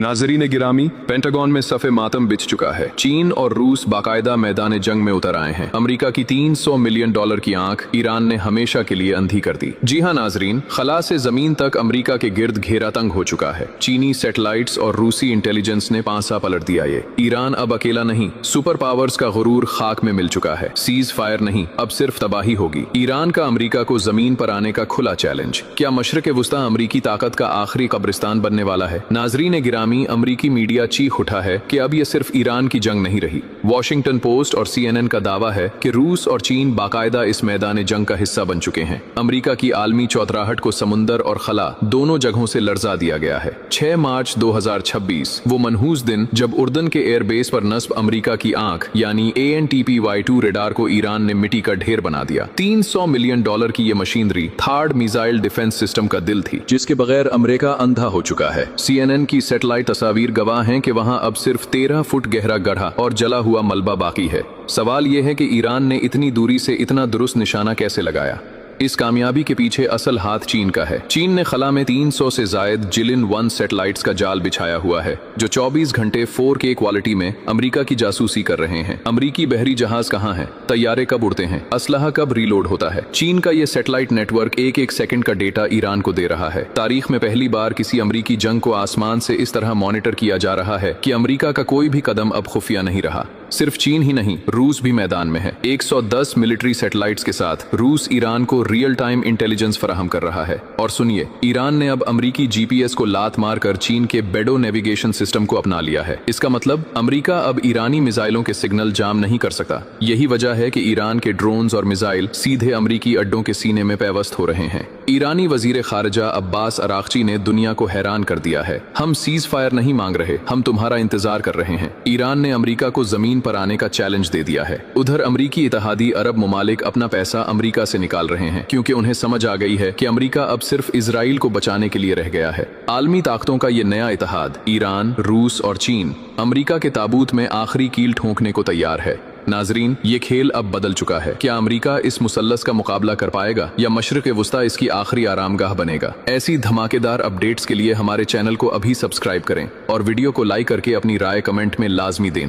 नाजरीन गिरामी, पेंटागन में सफ़े मातम बिछ चुका है। चीन और रूस बाकायदा मैदान जंग में उतर आए हैं। अमेरिका की $300 मिलियन की आंख ईरान ने हमेशा के लिए अंधी कर दी। जी हां नाजरीन, खला से जमीन तक अमेरिका के गिर्द घेरा तंग हो चुका है। चीनी सैटेलाइट्स और रूसी इंटेलिजेंस ने पांसा पलट दिया। ये ईरान अब अकेला नहीं, सुपर पावर्स का गुरूर खाक में मिल चुका है। सीज फायर नहीं, अब सिर्फ तबाही होगी। ईरान का अमेरिका को जमीन पर आने का खुला चैलेंज। क्या मशरक वुस्ता अमेरिकी ताकत का आखिरी कब्रिस्तान बनने वाला है? नाजरीन गिरामी, अमेरिकी मीडिया चीख उठा है कि अब यह सिर्फ ईरान की जंग नहीं रही। वॉशिंगटन पोस्ट और CNN का दावा है कि रूस और चीन बाकायदा इस मैदान जंग का हिस्सा बन चुके हैं। अमेरिका की आलमी चौतराहट को समुंदर और खला दोनों जगहों से लर्जा दिया गया है। 6 मार्च 2026 वो मनहूस दिन जब उर्दन के एयरबेस पर नस्ब अमेरिका की आंख यानी ANTPY-2 रेडार को ईरान ने मिट्टी का ढेर बना दिया। $300 मिलियन की यह machinery third missile defence system का दिल थी, जिसके बगैर अमेरिका अंधा हो चुका है। CNN की सैटेलाइट तस्वीर गवाह हैं कि वहां अब सिर्फ 13 फुट गहरा गड्ढा और जला हुआ मलबा बाकी है। सवाल यह है कि ईरान ने इतनी दूरी से इतना दुरुस्त निशाना कैसे लगाया? इस कामयाबी के पीछे असल हाथ चीन का है। चीन ने खला में 300 से जायद जिलिन-1 सैटेलाइट्स का जाल बिछाया हुआ है, जो 24 घंटे 4K क्वालिटी में अमेरिका की जासूसी कर रहे हैं। अमेरिकी बहरी जहाज कहां हैं? तैयारे कब उड़ते हैं? असलहा कब रीलोड होता है? चीन का यह सैटेलाइट नेटवर्क एक सेकंड का डेटा ईरान को दे रहा है। तारीख में पहली बार किसी अमेरिकी जंग को आसमान से इस तरह मॉनिटर किया जा रहा है कि अमेरिका का कोई भी कदम अब खुफिया नहीं रहा। सिर्फ चीन ही नहीं, रूस भी मैदान में है। 110 मिलिट्री सैटेलाइट्स के साथ रूस ईरान को रियल टाइम इंटेलिजेंस फराहम कर रहा है। और सुनिए, ईरान ने अब अमेरिकी GPS को लात मारकर चीन के बेडो नेविगेशन सिस्टम को अपना लिया है। इसका मतलब अमेरिका अब ईरानी मिसाइलों के सिग्नल जाम नहीं कर सकता। यही वजह है कि ईरान के ड्रोन्स और मिसाइल सीधे अमेरिकी अड्डों के सीने में पैवस्त हो रहे हैं। ईरानी वजीर खारजा अब्बास अरागची ने दुनिया को हैरान कर दिया है। हम सीज फायर नहीं मांग रहे, हम तुम्हारा इंतजार कर रहे हैं। ईरान ने अमेरिका को जमीन पर आने का चैलेंज दे दिया है। उधर अमेरिकी इत्तेहादी अरब ममालिक अपना पैसा अमेरिका से निकाल रहे हैं, क्योंकि उन्हें समझ आ गई है कि अमेरिका अब सिर्फ इजराइल को बचाने के लिए रह गया है। आलमी ताकतों का ये नया इत्तेहाद ईरान, रूस और चीन अमेरिका के ताबूत में आखिरी कील ठोंकने को तैयार है। नाजरीन, ये खेल अब बदल चुका है। क्या अमेरिका इस मुसल्लस का मुकाबला कर पाएगा या मशरिक वुस्ता इसकी आखिरी आरामगाह बनेगा? ऐसी धमाकेदार अपडेट्स के लिए हमारे चैनल को अभी सब्सक्राइब करें और वीडियो को लाइक करके अपनी राय कमेंट में लाजमी दें।